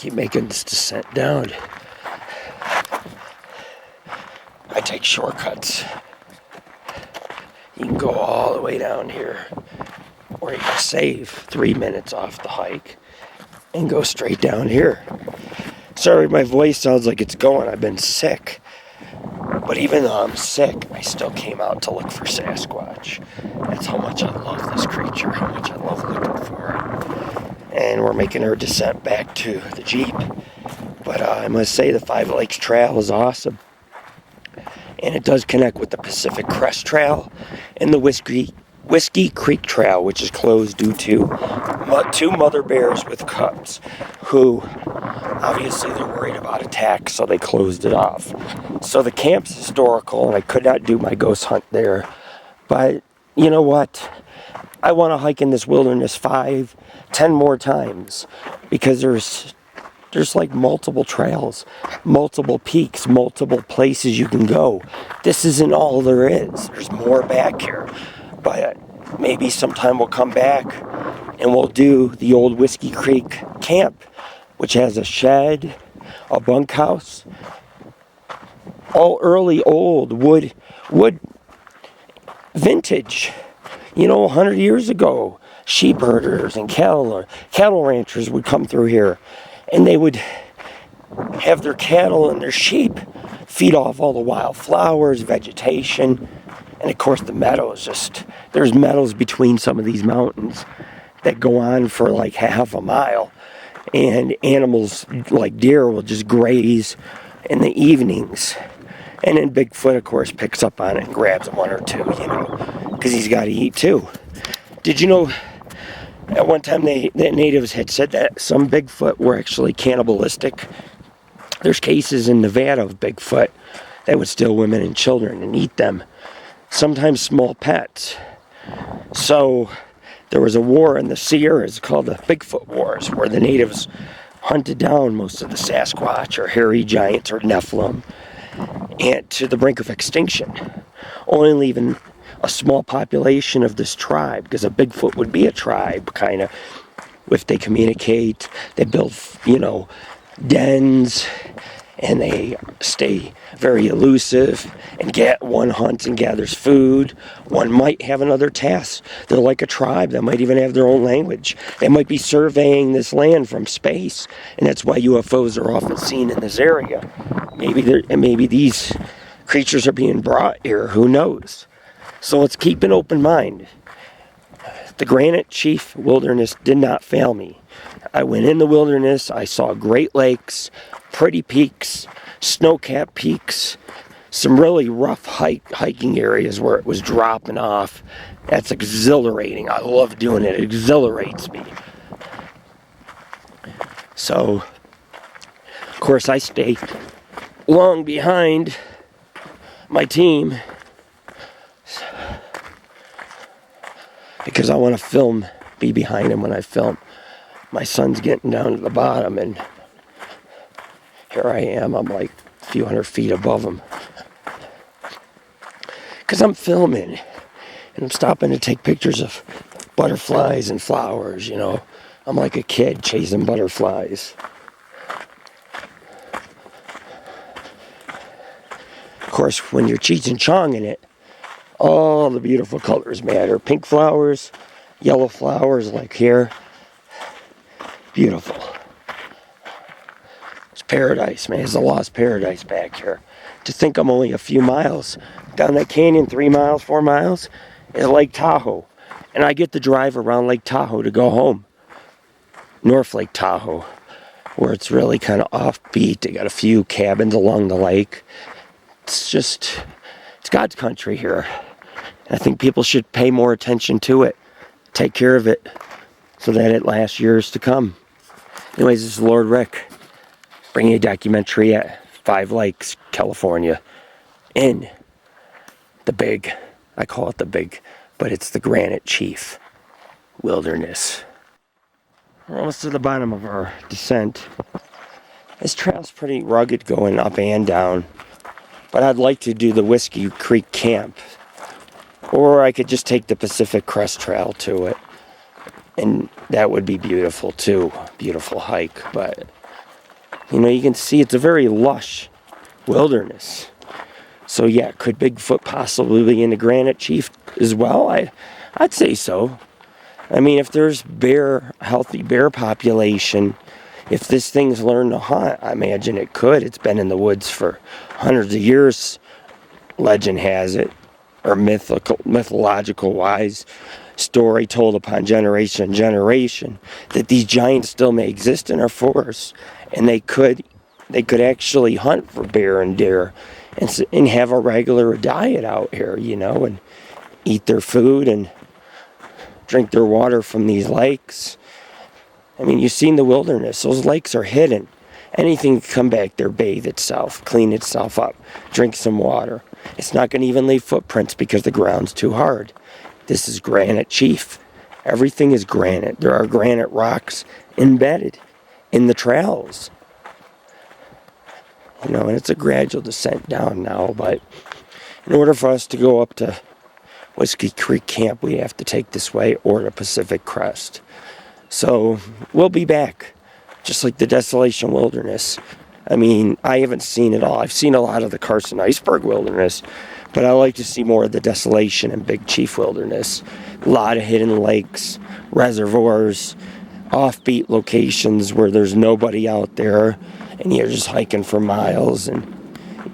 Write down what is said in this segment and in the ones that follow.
Keep making this descent down. I take shortcuts. You can go all the way down here, or you can save 3 minutes off the hike and go straight down here. Sorry, my voice sounds like it's going. I've been sick. But even though I'm sick, I still came out to look for Sasquatch. That's how much I love this creature, how much I love looking for it. And we're making our descent back to the Jeep. But I must say the Five Lakes Trail is awesome. And it does connect with the Pacific Crest Trail and the Whiskey Creek Trail, which is closed due to two mother bears with cubs, who obviously they're worried about attacks, so they closed it off. So the camp's historical, and I could not do my ghost hunt there. But you know what? I want to hike in this wilderness 5, 10 more times, because there's like multiple trails, multiple peaks, multiple places you can go. This isn't all there is. There's more back here. But maybe sometime we'll come back and we'll do the old Whiskey Creek camp, which has a shed, a bunkhouse, all early old wood vintage. 100 years ago, sheep herders and cattle ranchers would come through here, and they would have their cattle and their sheep feed off all the wildflowers, vegetation, and of course the meadows. There's meadows between some of these mountains that go on for like half a mile, and animals like deer will just graze in the evenings. And then Bigfoot, of course, picks up on it and grabs one or two, because he's got to eat too. Did you know at one time the natives had said that some Bigfoot were actually cannibalistic? There's cases in Nevada of Bigfoot that would steal women and children and eat them, sometimes small pets. So there was a war in the Sierras called the Bigfoot Wars, where the natives hunted down most of the Sasquatch or hairy giants or Nephilim, and to the brink of extinction, only leaving a small population of this tribe, because a Bigfoot would be a tribe, kind of, if they communicate, they build, dens, and they stay very elusive, and one hunts and gathers food. One might have another task. They're like a tribe that might even have their own language. They might be surveying this land from space, and that's why UFOs are often seen in this area. Maybe these creatures are being brought here. Who knows? So let's keep an open mind. The Granite Chief Wilderness did not fail me. I went in the wilderness. I saw Great Lakes, pretty peaks, snow-capped peaks, some really rough hiking areas where it was dropping off. That's exhilarating. I love doing it. It exhilarates me. So, of course, I stay long behind my team because I want to be behind him when I film. My son's getting down to the bottom, and here I am. I'm like a few hundred feet above him, because I'm filming, and I'm stopping to take pictures of butterflies and flowers. I'm like a kid chasing butterflies. Of course, when you're Cheech and Chong in it, all the beautiful colors matter. Pink flowers, yellow flowers like here. Beautiful. It's paradise, man. It's a lost paradise back here. To think I'm only a few miles down that canyon, 3 miles, 4 miles, is Lake Tahoe. And I get to drive around Lake Tahoe to go home. North Lake Tahoe, where it's really kind of offbeat. They got a few cabins along the lake. It's God's country here. And I think people should pay more attention to it. Take care of it so that it lasts years to come. Anyways, this is Lord Rick, bringing you a documentary at 5 Lakes, California, in I call it the big, but it's the Granite Chief Wilderness. We're almost to the bottom of our descent. This trail's pretty rugged going up and down, but I'd like to do the Whiskey Creek Camp, or I could just take the Pacific Crest Trail to it, and that would be beautiful too. Beautiful hike, but You know, you can see it's a very lush wilderness. So yeah, could Bigfoot possibly be in the Granite Chief as well? I'd say so. I mean, if there's healthy bear population, if this thing's learned to hunt, I imagine it could. It's been in the woods for hundreds of years, legend has it, or mythological wise story told upon generation and generation, that these giants still may exist in our forests, and they could actually hunt for bear and deer, and have a regular diet out here, you know, and eat their food and drink their water from these lakes. I mean, you've seen the wilderness. Those lakes are hidden. Anything can come back there, bathe itself, clean itself up, drink some water. It's not going to even leave footprints because the ground's too hard. This is Granite Chief. Everything is granite. There are granite rocks embedded in the trails. You know, and it's a gradual descent down now, but in order for us to go up to Whiskey Creek Camp, we have to take this way or the Pacific Crest. So we'll be back, just like the Desolation Wilderness. I mean, I haven't seen it all. I've seen a lot of the Carson Iceberg Wilderness, but I like to see more of the Desolation and Big Chief Wilderness. A lot of hidden lakes, reservoirs, offbeat locations where there's nobody out there, and you're just hiking for miles. And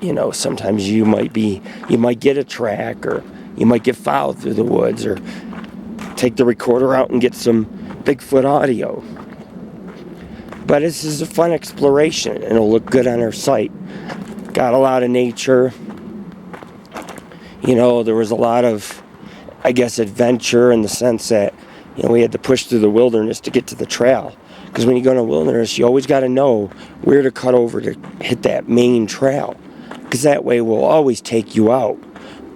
you know, sometimes you might get a track, or you might get fouled through the woods, or take the recorder out and get some Bigfoot audio. But this is a fun exploration, and it'll look good on our site. Got a lot of nature. You know, there was a lot of, I guess, adventure in the sense that, you know, we had to push through the wilderness to get to the trail. Because when you go in a wilderness, you always got to know where to cut over to hit that main trail. Because that way will always take you out.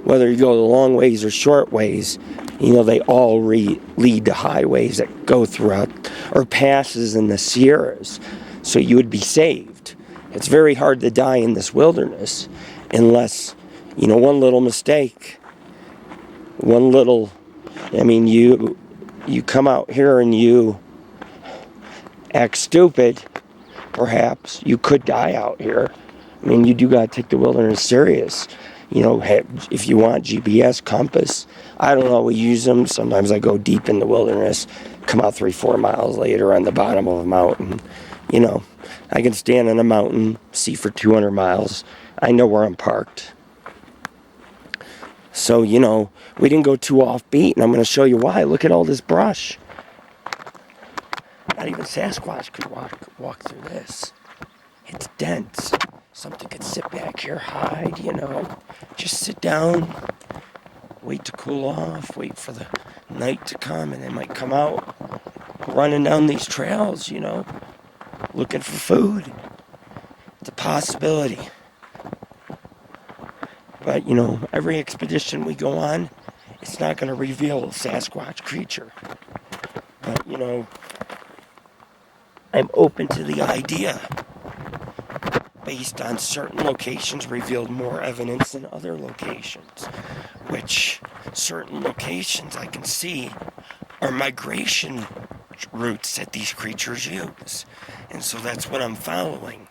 Whether you go the long ways or short ways, you know, they all lead to highways that go throughout, or passes in the Sierras. So you would be saved. It's very hard to die in this wilderness unless, you know, one little mistake, I mean, you come out here and you act stupid, perhaps, you could die out here. I mean, you do got to take the wilderness serious. You know, if you want GPS, compass, I don't always use them. Sometimes I go deep in the wilderness, come out 3-4 miles later on the bottom of a mountain. You know, I can stand on a mountain, see for 200 miles. I know where I'm parked. So, you know, we didn't go too offbeat, and I'm going to show you why. Look at all this brush. Not even Sasquatch could walk through this. It's dense. Something could sit back here, hide, you know. Just sit down, wait to cool off, wait for the night to come, and they might come out running down these trails, you know, looking for food. It's a possibility. But, you know, every expedition we go on, it's not going to reveal a Sasquatch creature. But, you know, I'm open to the idea. Based on certain locations revealed more evidence than other locations, which certain locations I can see are migration routes that these creatures use. And so that's what I'm following.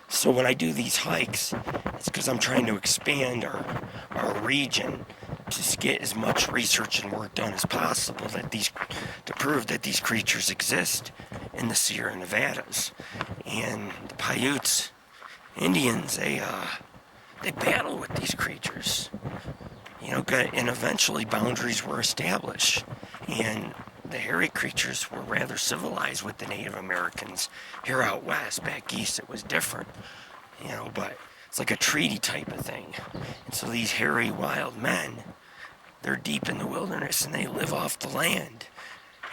So when I do these hikes, it's because I'm trying to expand our region to get as much research and work done as possible to prove that these creatures exist in the Sierra Nevadas. And the Paiutes, Indians, they battle with these creatures. You know, and eventually boundaries were established. And the hairy creatures were rather civilized with the Native Americans here out west. Back east it was different, you know, but it's like a treaty type of thing. And so these hairy wild men, they're deep in the wilderness and they live off the land,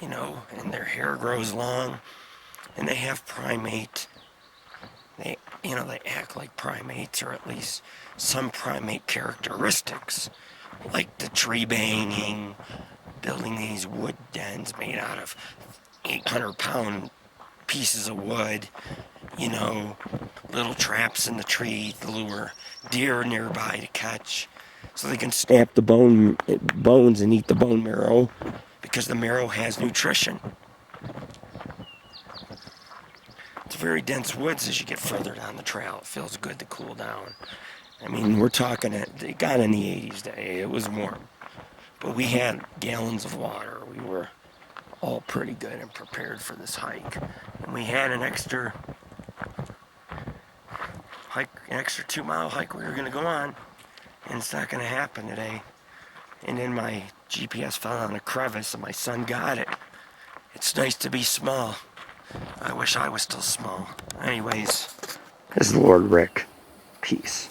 you know, and their hair grows long and they have they act like primates, or at least some primate characteristics, like the tree banging, building these wood dens made out of 800-pound pieces of wood, you know, little traps in the tree to lure deer nearby to catch, so they can snap the bones and eat the bone marrow, because the marrow has nutrition. It's very dense woods as you get further down the trail. It feels good to cool down. I mean, we're talking, it got in the 80s today. It was warm. But we had gallons of water. We were all pretty good and prepared for this hike. And we had an extra 2-mile hike we were going to go on. And it's not going to happen today. And then my GPS fell on a crevice and my son got it. It's nice to be small. I wish I was still small. Anyways, this is Lord Rick. Peace.